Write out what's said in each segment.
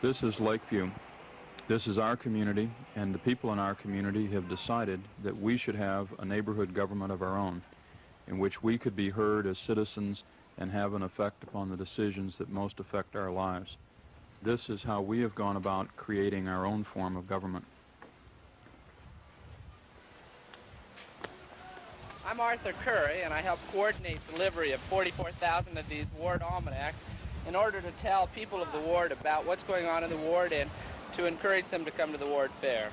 This is Lakeview. This is our community, and the people in our community have decided that we should have a neighborhood government of our own, in which we could be heard as citizens and have an effect upon the decisions that most affect our lives. This is how we have gone about creating our own form of government. I'm Arthur Curry, and I help coordinate delivery of 44,000 of these ward almanacs in order to tell people of the ward about what's going on in the ward and to encourage them to come to the ward fair.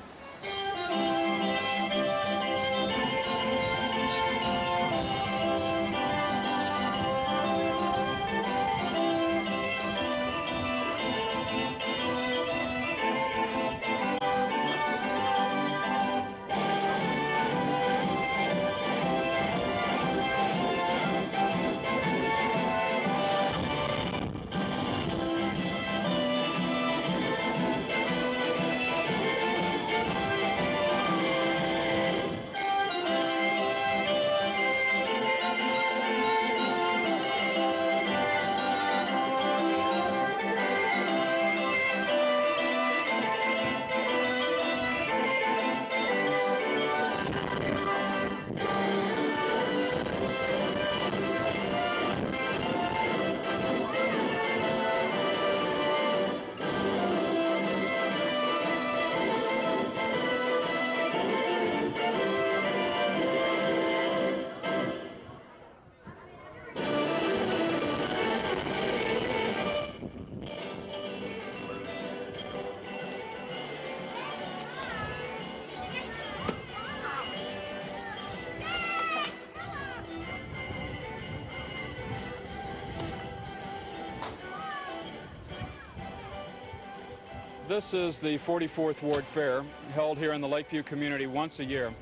This is the 44th Ward Fair, held here in the Lakeview community once a year.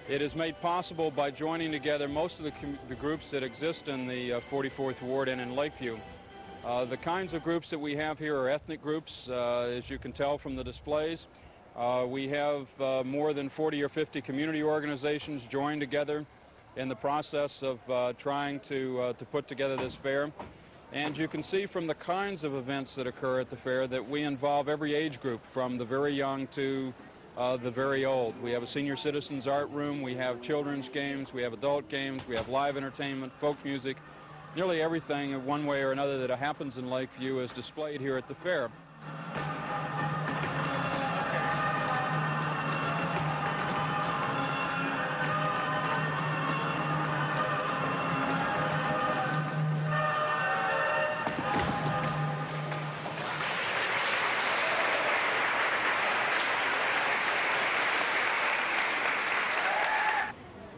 It is made possible by joining together most of the groups that exist in the 44th Ward and in Lakeview. The kinds of groups that we have here are ethnic groups, as you can tell from the displays. We have more than 40 or 50 community organizations joined together in the process of trying to put together this fair. And you can see from the kinds of events that occur at the fair that we involve every age group, from the very young to the very old. We have a senior citizens art room, we have children's games, we have adult games, we have live entertainment, folk music. Nearly everything in one way or another that happens in Lakeview is displayed here at the fair.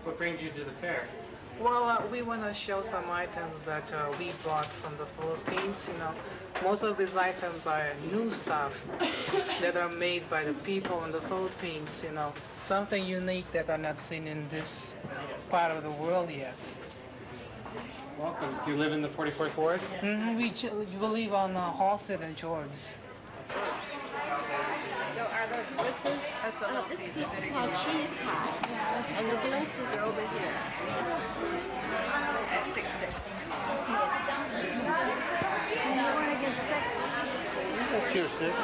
What brings you to the fair? Well, we want to show some items that we brought from the Philippines. You know, most of these items are new stuff that are made by the people in the Philippines. You know, something unique that are not seen in this part of the world yet. Welcome. Do you live in the 44th Ward? We live on Halsted and George. Are those blitzes? This piece is called cheese pie, and the blitzes are over here. At 6 sticks. You don't want to get sick. That's your 6.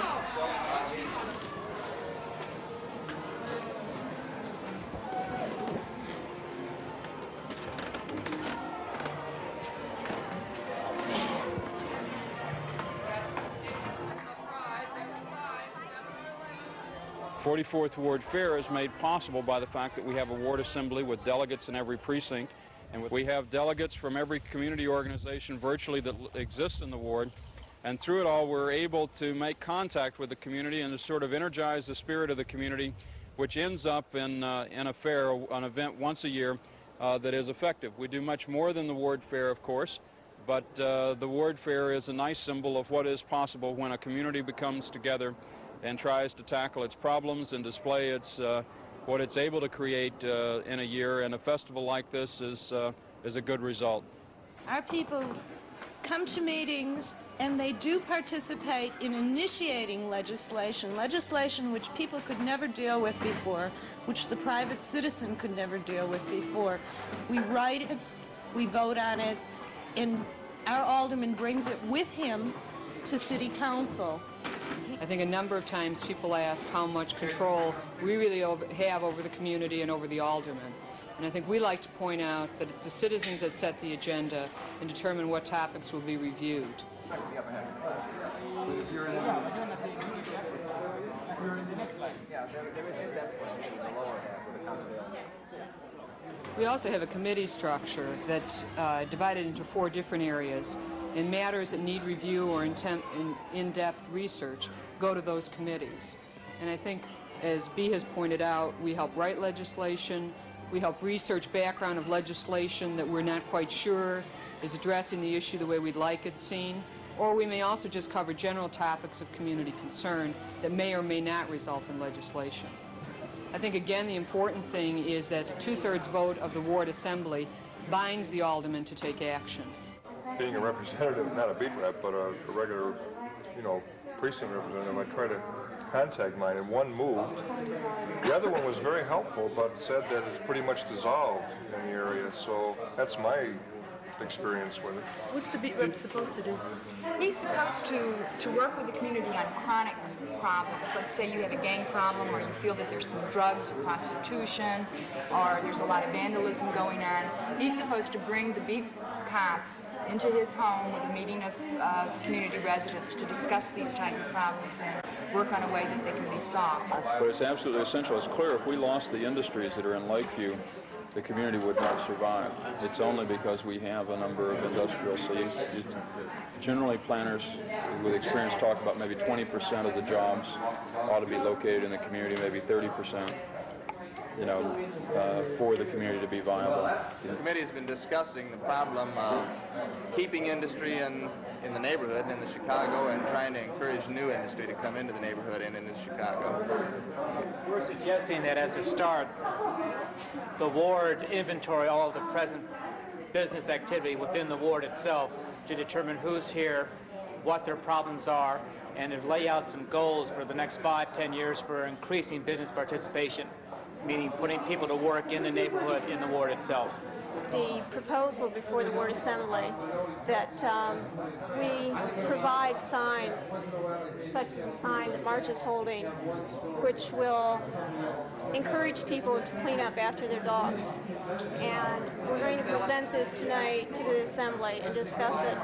44th Ward Fair is made possible by the fact that we have a ward assembly with delegates in every precinct, and we have delegates from every community organization virtually that exists in the ward, and through it all we're able to make contact with the community and to sort of energize the spirit of the community, which ends up in a fair, an event once a year that is effective. We do much more than the ward fair, of course, but the ward fair is a nice symbol of what is possible when a community becomes together and tries to tackle its problems and display what it's able to create in a year, and a festival like this is a good result. Our people come to meetings and they do participate in initiating legislation which people could never deal with before, which the private citizen could never deal with before. We write it, we vote on it, and our alderman brings it with him to City Council. I think a number of times people ask how much control we really have over the community and over the aldermen. And I think we like to point out that it's the citizens that set the agenda and determine what topics will be reviewed. We also have a committee structure that's divided into 4 different areas, and matters that need review or in-depth research go to those committees. And I think, as Bea has pointed out, we help write legislation, we help research background of legislation that we're not quite sure is addressing the issue the way we'd like it seen, or we may also just cover general topics of community concern that may or may not result in legislation. I think, again, the important thing is that the 2/3 vote of the ward assembly binds the alderman to take action. Being a representative, not a beat rep, but a regular, precinct representative, I try to contact mine, and one moved. The other one was very helpful, but said that it's pretty much dissolved in the area, so that's my experience with it. What's the beat rep supposed to do? He's supposed to work with the community on chronic problems. Let's say you have a gang problem, or you feel that there's some drugs or prostitution, or there's a lot of vandalism going on. He's supposed to bring the beat cop into his home with a meeting of community residents to discuss these type of problems and work on a way that they can be solved. But it's absolutely essential. It's clear if we lost the industries that are in Lakeview, the community would not survive. It's only because we have a number of industrials. So generally planners with experience talk about maybe 20% of the jobs ought to be located in the community, maybe 30%. For the community to be viable. The committee has been discussing the problem of keeping industry in the neighborhood and in Chicago, and trying to encourage new industry to come into the neighborhood and into Chicago. We're suggesting that as a start, the ward inventory all of the present business activity within the ward itself to determine who's here, what their problems are, and to lay out some goals for the next 5-10 years for increasing business participation, meaning putting people to work in the neighborhood, in the ward itself. The proposal before the ward assembly that we provide signs, such as the sign that March is holding, which will encourage people to clean up after their dogs. And we're going to present this tonight to the assembly and discuss it,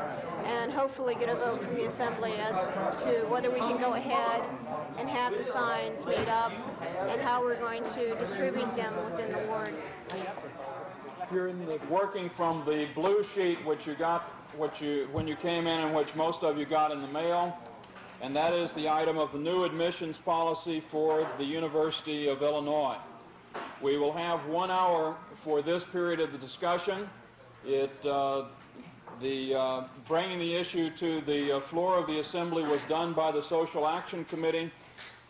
and hopefully get a vote from the assembly as to whether we can go ahead and have the signs made up and how we're going to distribute them within the ward. If you're working from the blue sheet, which you got, when you came in, and which most of you got in the mail, and that is the item of the new admissions policy for the University of Illinois. We will have 1 hour for this period of the discussion. Bringing the issue to the floor of the assembly was done by the Social Action Committee,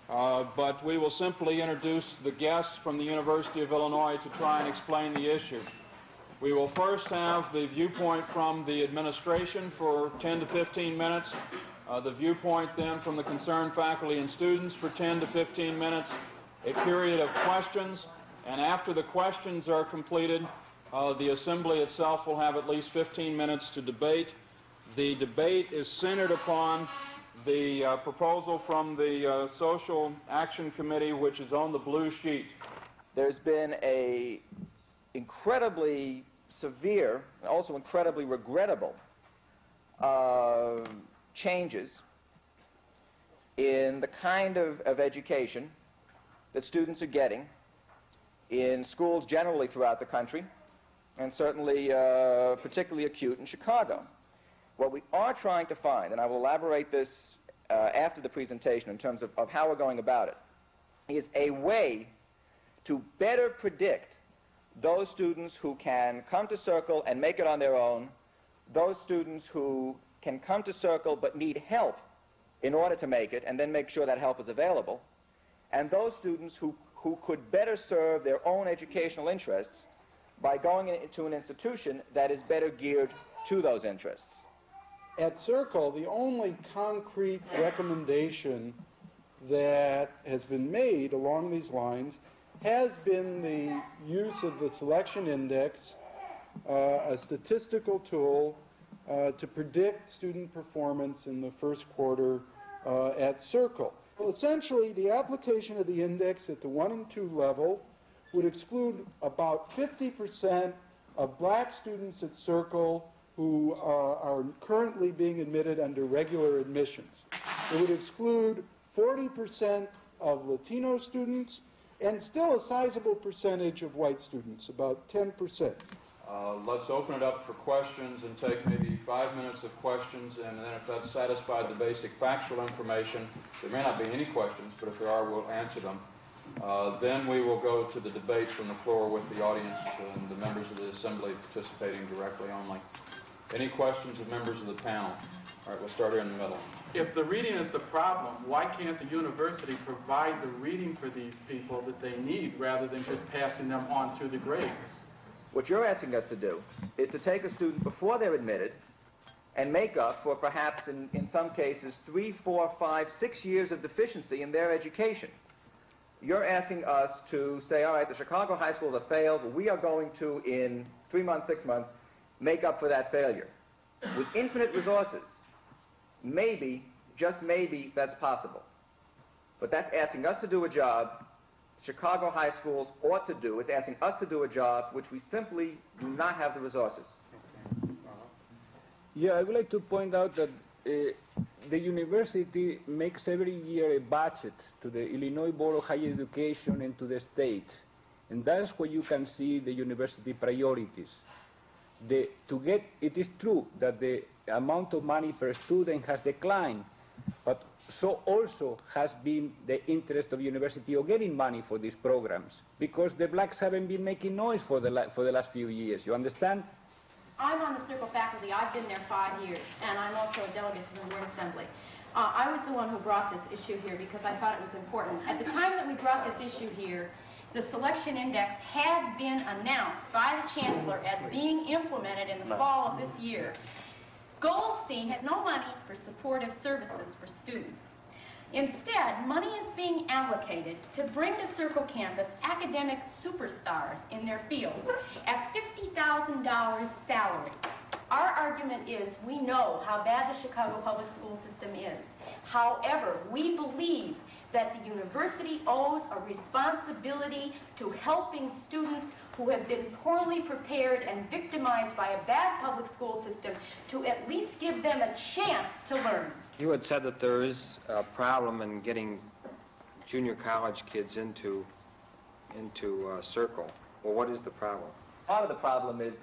but we will simply introduce the guests from the University of Illinois to try and explain the issue. We will first have the viewpoint from the administration for 10 to 15 minutes, the viewpoint then from the concerned faculty and students for 10 to 15 minutes, a period of questions, and after the questions are completed, the assembly itself will have at least 15 minutes to debate. The debate is centered upon the proposal from the Social Action Committee, which is on the blue sheet. There's been a incredibly severe and also incredibly regrettable changes in the kind of education that students are getting in schools generally throughout the country, and certainly particularly acute in Chicago. What we are trying to find, and I will elaborate this after the presentation in terms of how we're going about it, is a way to better predict those students who can come to Circle and make it on their own, those students who can come to Circle but need help in order to make it, and then make sure that help is available, and those students who could better serve their own educational interests by going into an institution that is better geared to those interests. At Circle, the only concrete recommendation that has been made along these lines has been the use of the selection index, a statistical tool to predict student performance in the first quarter at Circle. Well, essentially, the application of the index at the 1 and 2 level would exclude about 50% of black students at Circle who are currently being admitted under regular admissions. It would exclude 40% of Latino students and still a sizable percentage of white students, about 10%. Let's open it up for questions and take maybe 5 minutes of questions, and then if that's satisfied the basic factual information, there may not be any questions, but if there are, we'll answer them. Then we will go to the debate from the floor with the audience and the members of the assembly participating directly only. Any questions of members of the panel? All right, we'll start here in the middle. If the reading is the problem, why can't the university provide the reading for these people that they need rather than just passing them on through the grades? What you're asking us to do is to take a student before they're admitted and make up for perhaps, in some cases, 3, 4, 5, 6 years of deficiency in their education. You're asking us to say, all right, the Chicago high schools have failed. We are going to, in 3 months, 6 months, make up for that failure. With infinite resources, maybe, just maybe, that's possible. But that's asking us to do a job Chicago high schools ought to do. It's asking us to do a job which we simply do not have the resources. Yeah, I would like to point out that the university makes every year a budget to the Illinois Board of Higher Education and to the state. And that's where you can see the university priorities. It is true that the amount of money per student has declined, but so also has been the interest of university of getting money for these programs, because the blacks haven't been making noise for the last few years. You understand? I'm on the Circle faculty. I've been there 5 years, and I'm also a delegate to the Ward Assembly. I was the one who brought this issue here because I thought it was important. At the time that we brought this issue here, the selection index had been announced by the chancellor as being implemented in the fall of this year. Goldstein has no money for supportive services for students. Instead, money is being allocated to bring to Circle campus academic superstars in their fields at $50,000 salary. Our argument is we know how bad the Chicago public school system is. However, we believe that the university owes a responsibility to helping students who have been poorly prepared and victimized by a bad public school system to at least give them a chance to learn. You had said that there is a problem in getting junior college kids into Circle. Well, what is the problem? Part of the problem is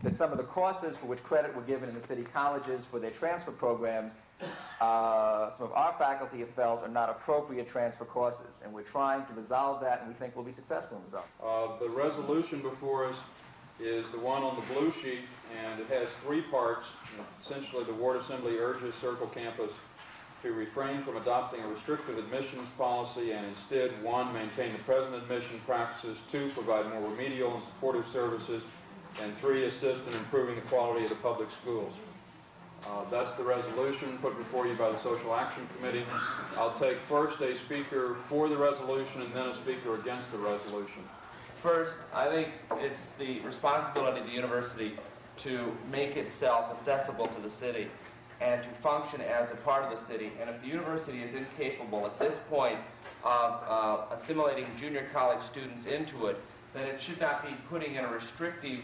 that some of the courses for which credit were given in the city colleges for their transfer programs, some of our faculty have felt are not appropriate transfer courses, and we're trying to resolve that, and we think we'll be successful in resolving. The resolution before us is the one on the blue sheet, and it has 3 parts. Essentially, the Ward Assembly urges Circle campus to refrain from adopting a restrictive admissions policy and instead, 1, maintain the present admission practices, 2, provide more remedial and supportive services, and 3, assist in improving the quality of the public schools. That's the resolution put before you by the Social Action Committee. I'll take first a speaker for the resolution and then a speaker against the resolution. First, I think it's the responsibility of the university to make itself accessible to the city and to function as a part of the city. And if the university is incapable at this point of assimilating junior college students into it, then it should not be putting in a restrictive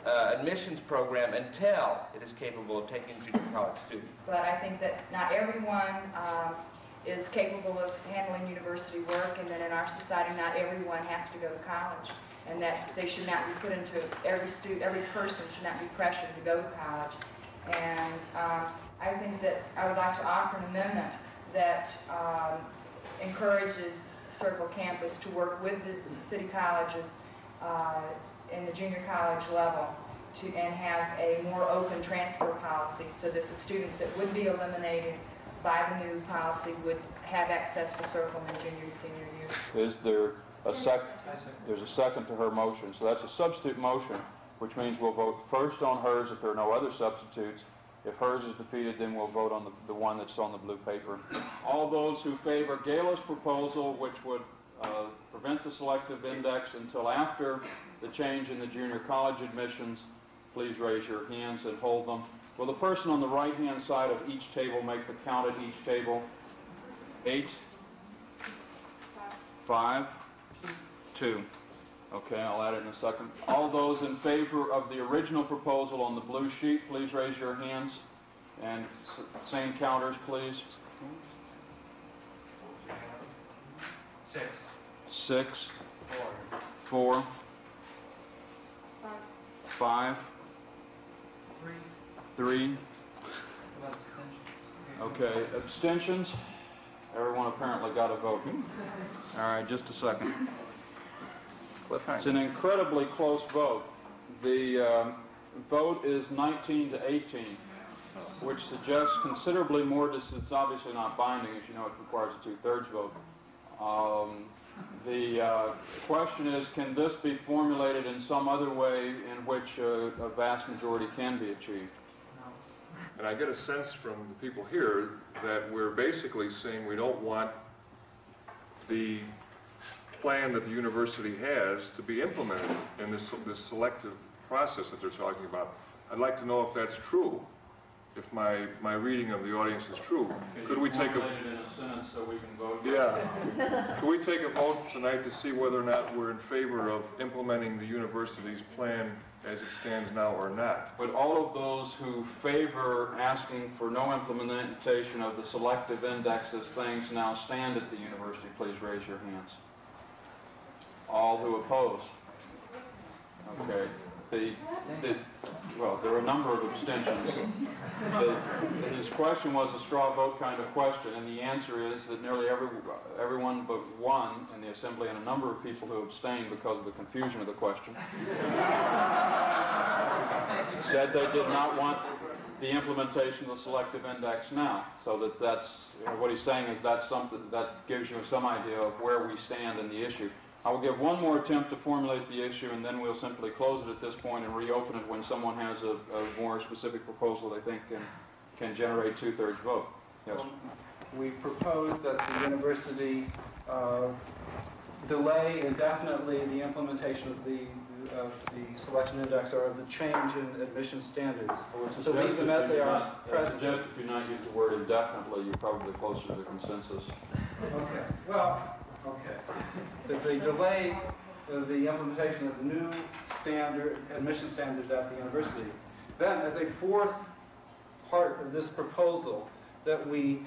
admissions program until it is capable of taking junior college students. But I think that not everyone is capable of handling university work, and that in our society not everyone has to go to college, and that they should not be put into, every person should not be pressured to go to college. And I think that I would like to offer an amendment that encourages Circle campus to work with the city colleges in the junior college level and have a more open transfer policy so that the students that would be eliminated by the new policy would have access to Circle in their junior and senior year. Is there a second? There's a second to her motion. So that's a substitute motion, which means we'll vote first on hers if there are no other substitutes. If hers is defeated, then we'll vote on the one that's on the blue paper. All those who favor Gala's proposal, which would prevent the selective index until after the change in the junior college admissions, please raise your hands and hold them. Will the person on the right-hand side of each table make the count at each table? 8, 5, 2. Okay, I'll add it in a second. All those in favor of the original proposal on the blue sheet, please raise your hands. And same counters, please. 6. 6. 4. 5. 3. Okay, abstentions? Everyone apparently got a vote. All right, just a second. It's an incredibly close vote. The vote is 19 to 18, which suggests considerably more. It's obviously not binding, as you know. It requires a 2/3 vote. The question is, can this be formulated in some other way in which a vast majority can be achieved? And I get a sense from the people here that we're basically saying we don't want the plan that the university has to be implemented in this selective process that they're talking about. I'd like to know if that's true, if my reading of the audience is true. Could we take formulate it in a sentence so we can vote? Yeah. Could we take a vote tonight to see whether or not we're in favor of implementing the university's plan as it stands now or not? But all of those who favor asking for no implementation of the selective index as things now stand at the university, please raise your hands. All who oppose? Okay. Well, there are a number of abstentions. His question was a straw vote kind of question, and the answer is that nearly everyone but one in the assembly, and a number of people who abstained because of the confusion of the question, said they did not want the implementation of the selective index now. So that's what he's saying is that's something that gives you some idea of where we stand in the issue. I will give one more attempt to formulate the issue, and then we'll simply close it at this point and reopen it when someone has a more specific proposal they think can generate 2/3 vote. Yes. We propose that the university delay indefinitely the implementation of the selection index or of the change in admission standards. To leave them as they are present. Just if you not use the word indefinitely, you're probably closer to the consensus. Okay. Well. Okay. That they delay the implementation of the new admission standards at the university. Then, as a fourth part of this proposal, that we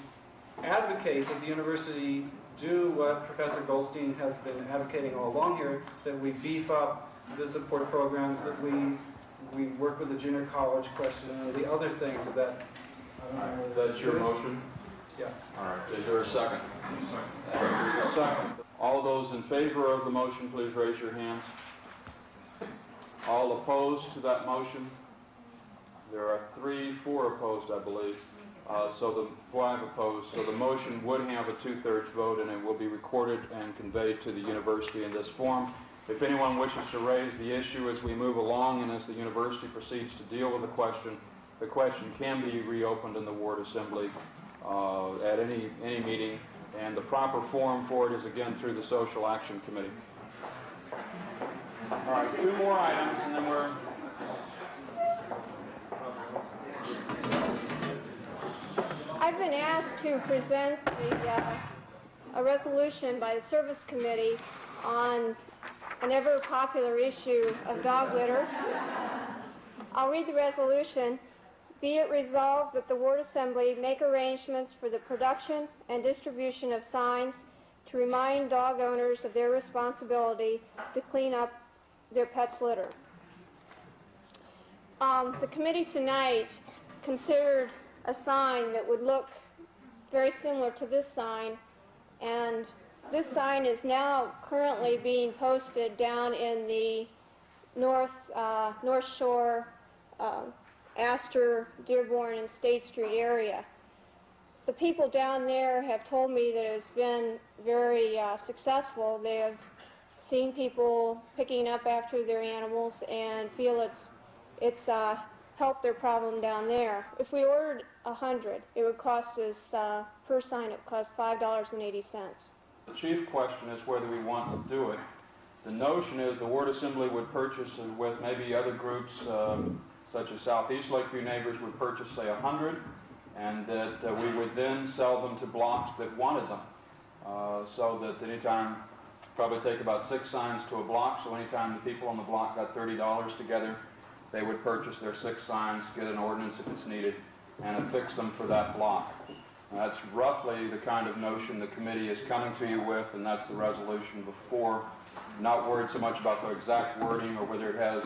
advocate that the university do what Professor Goldstein has been advocating all along here, that we beef up the support programs, that we work with the junior college question, and the other things of that. That's your motion? Yes. All right. Is there a second? Second. All those in favor of the motion, please raise your hands. All opposed to that motion? There are 4 opposed, I believe. So the 5 opposed. So the motion would have a 2/3 vote, and it will be recorded and conveyed to the university in this form. If anyone wishes to raise the issue as we move along and as the university proceeds to deal with the question can be reopened in the ward assembly at any meeting, and the proper forum for it is again through the Social Action Committee. All right, 2 more items, and then we're... I've been asked to present a resolution by the Service Committee on an ever-popular issue of dog litter. I'll read the resolution. Be it resolved that the Ward Assembly make arrangements for the production and distribution of signs to remind dog owners of their responsibility to clean up their pet's litter. The committee tonight considered a sign that would look very similar to this sign, and this sign is now currently being posted down in the North Shore, Astor, Dearborn, and State Street area. The people down there have told me that it's been very successful. They have seen people picking up after their animals and feel it's helped their problem down there. If we ordered 100, it would cost us, per sign, it would cost $5.80. The chief question is whether we want to do it. The notion is the Ward Assembly would purchase with maybe other groups such as Southeast Lakeview neighbors would purchase, say, 100, and that we would then sell them to blocks that wanted them. So that anytime, probably take about 6 signs to a block, so anytime the people on the block got $30 together, they would purchase their 6 signs, get an ordinance if it's needed, and affix them for that block. That's roughly the kind of notion the committee is coming to you with, and that's the resolution before. Not worried so much about the exact wording or whether it has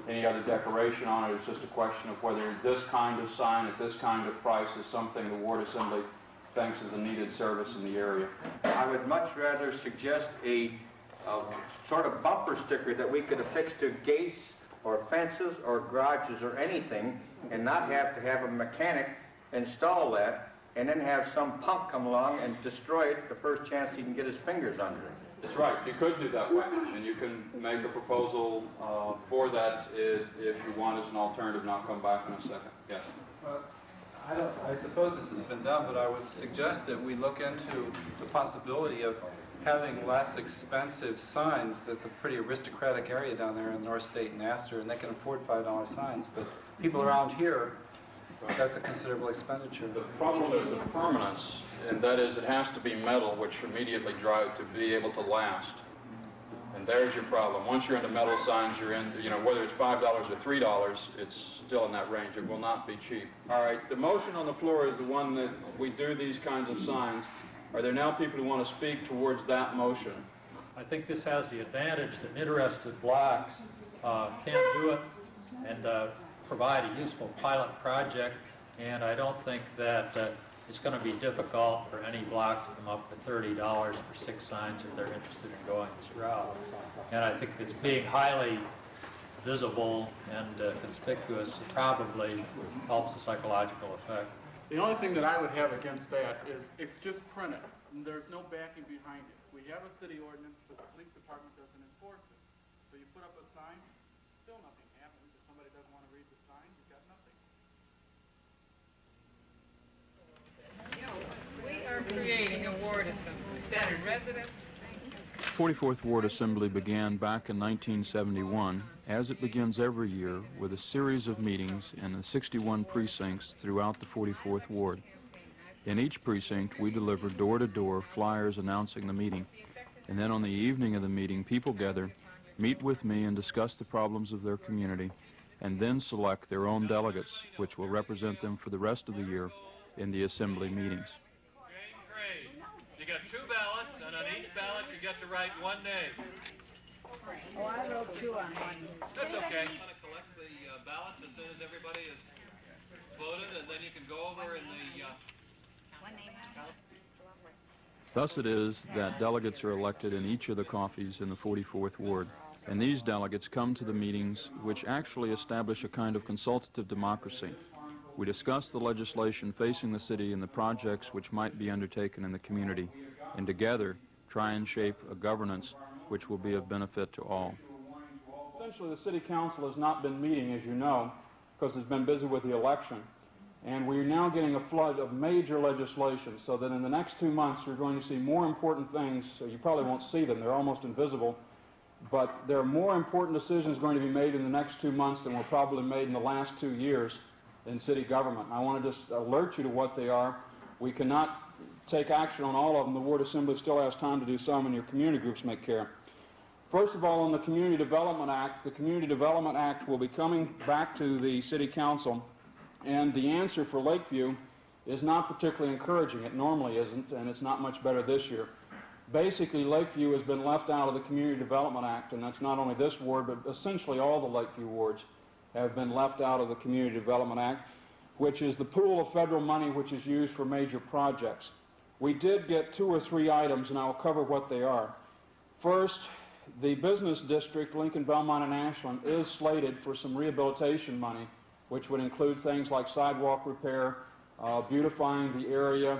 any other decoration on it. It's just a question of whether this kind of sign at this kind of price is something the Ward Assembly thinks is a needed service in the area. I would much rather suggest a sort of bumper sticker that we could affix to gates or fences or garages or anything, and not have to have a mechanic install that and then have some punk come along and destroy it the first chance he can get his fingers under it. That's right. You could do that way, and you can make a proposal for that if you want as an alternative, and I'll come back in a second. Yes? I suppose this has been done, but I would suggest that we look into the possibility of having less expensive signs. It's a pretty aristocratic area down there in North State and Astor, and they can afford $5 signs, but people around here, that's a considerable expenditure. The problem is the permanence, and that is it has to be metal, which immediately drive to be able to last. And there's your problem. Once you're into metal signs, you're in, whether it's $5 or $3, it's still in that range. It will not be cheap. All right, the motion on the floor is the one that we do these kinds of signs. Are there now people who want to speak towards that motion? I think this has the advantage that interested blocks can do it and provide a useful pilot project, and I don't think that it's going to be difficult for any block to come up with $30 for 6 signs if they're interested in going this route. And I think it's being highly visible and conspicuous probably helps the psychological effect. The only thing that I would have against that is it's just printed. And there's no backing behind it. We have a city ordinance, but the police department doesn't enforce it. So you put up a sign, still nothing happens. If somebody doesn't want to read the sign, you've got nothing. We are creating a ward assembly. Better residents. 44th Ward Assembly began back in 1971, as it begins every year, with a series of meetings in the 61 precincts throughout the 44th Ward. In each precinct, we deliver door-to-door flyers announcing the meeting, and then on the evening of the meeting, people gather, meet with me and discuss the problems of their community, and then select their own delegates, which will represent them for the rest of the year in the Assembly meetings. You got 2 ballots, and on each ballot you get to write 1 name. Oh, I wrote 2 on one. That's okay. I'm going to collect the ballots as soon as everybody is voted, and then you can go over in the... Thus it is that delegates are elected in each of the coffees in the 44th Ward, and these delegates come to the meetings which actually establish a kind of consultative democracy. We discuss the legislation facing the city and the projects which might be undertaken in the community, and together try and shape a governance which will be of benefit to all. Essentially, the City Council has not been meeting, as you know, because it's been busy with the election. And we're now getting a flood of major legislation, so that in the next 2 months you're going to see more important things. So you probably won't see them, they're almost invisible. But there are more important decisions going to be made in the next 2 months than were probably made in the last 2 years in city government. I want to just alert you to what they are. We cannot take action on all of them. The Ward Assembly still has time to do some, and your community groups may care. First of all, on the Community Development Act, the Community Development Act will be coming back to the City Council, and the answer for Lakeview is not particularly encouraging. It normally isn't, and it's not much better this year. Basically, Lakeview has been left out of the Community Development Act, and that's not only this ward, but essentially all the Lakeview wards have been left out of the Community Development Act, which is the pool of federal money which is used for major projects. We did get 2 or 3 items, and I'll cover what they are. First, the business district, Lincoln, Belmont, and Ashland, is slated for some rehabilitation money, which would include things like sidewalk repair, beautifying the area,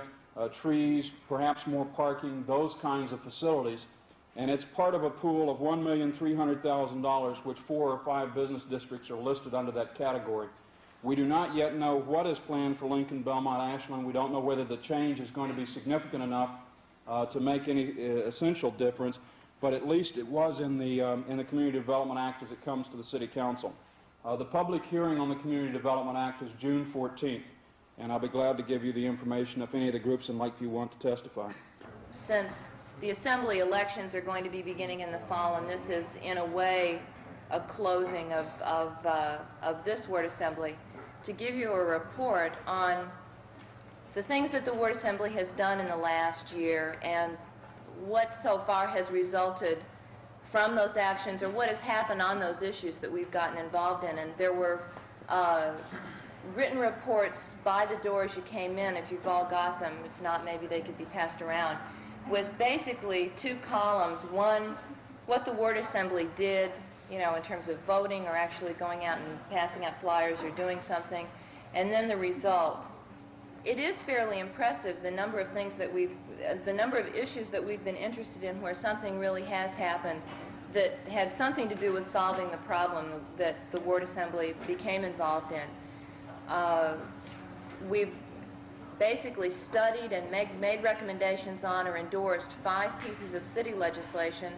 trees, perhaps more parking, those kinds of facilities. And it's part of a pool of $1,300,000, which 4 or 5 business districts are listed under that category. We do not yet know what is planned for Lincoln, Belmont, Ashland. We don't know whether the change is going to be significant enough to make any essential difference, but at least it was in the Community Development Act as it comes to the City Council. The public hearing on the Community Development Act is June 14th, and I'll be glad to give you the information if any of the groups in Lakeview want to testify. Since the assembly elections are going to be beginning in the fall, and this is, in a way, a closing of this ward assembly, to give you a report on the things that the ward assembly has done in the last year and what so far has resulted from those actions, or what has happened on those issues that we've gotten involved in. And there were written reports by the door as you came in, if you've all got them. If not, maybe they could be passed around, with basically two columns. One, what the ward assembly did, you know, in terms of voting or actually going out and passing out flyers or doing something, and then the result. It is fairly impressive, the number of things that the number of issues that we've been interested in where something really has happened that had something to do with solving the problem that the ward assembly became involved in. We've basically studied and made recommendations on or endorsed 5 pieces of city legislation.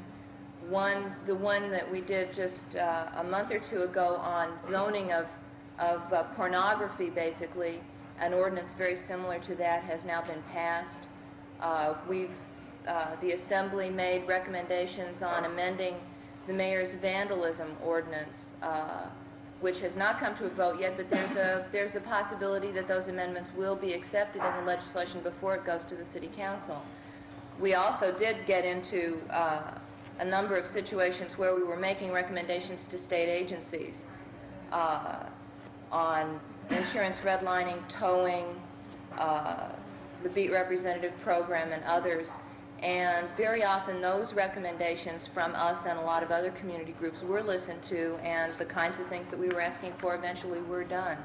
The one that we did just a month or two ago on zoning of pornography, basically. An ordinance very similar to that has now been passed. The Assembly made recommendations on amending the mayor's vandalism ordinance, which has not come to a vote yet, but there's a possibility that those amendments will be accepted in the legislation before it goes to the City Council. We also did get into a number of situations where we were making recommendations to state agencies on insurance redlining, towing, the beat representative program, and others. And very often those recommendations from us and a lot of other community groups were listened to, and the kinds of things that we were asking for eventually were done.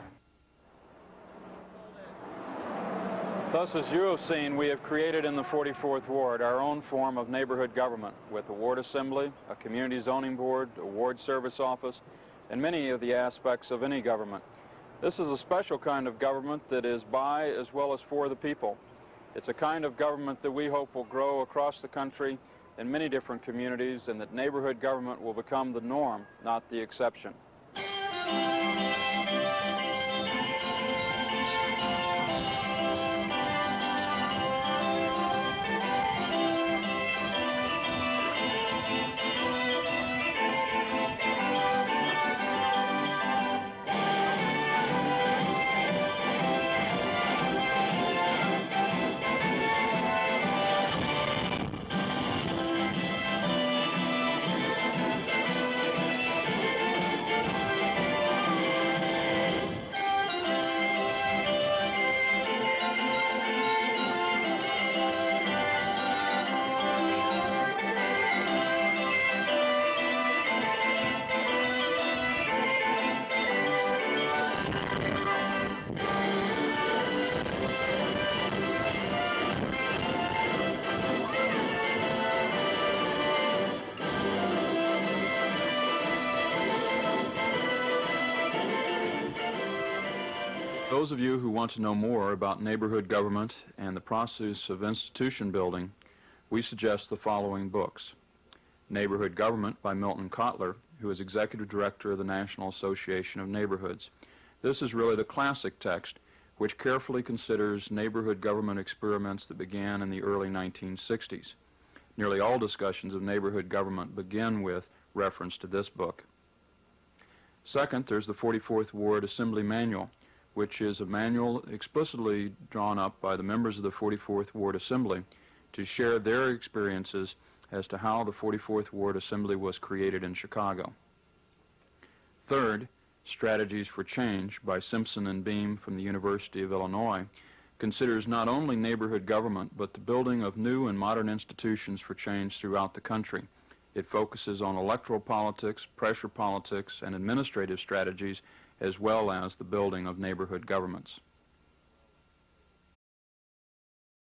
Thus, as you have seen, we have created in the 44th Ward our own form of neighborhood government with a ward assembly, a community zoning board, a ward service office, and many of the aspects of any government. This is a special kind of government that is by as well as for the people. It's a kind of government that we hope will grow across the country in many different communities, and that neighborhood government will become the norm, not the exception. Those of you who want to know more about neighborhood government and the process of institution building, we suggest the following books. Neighborhood Government by Milton Kotler, who is Executive Director of the National Association of Neighborhoods. This is really the classic text, which carefully considers neighborhood government experiments that began in the early 1960s. Nearly all discussions of neighborhood government begin with reference to this book. Second, there's the 44th Ward Assembly Manual, which is a manual explicitly drawn up by the members of the 44th Ward Assembly to share their experiences as to how the 44th Ward Assembly was created in Chicago. Third, Strategies for Change by Simpson and Beam from the University of Illinois considers not only neighborhood government, but the building of new and modern institutions for change throughout the country. It focuses on electoral politics, pressure politics, and administrative strategies, as well as the building of neighborhood governments.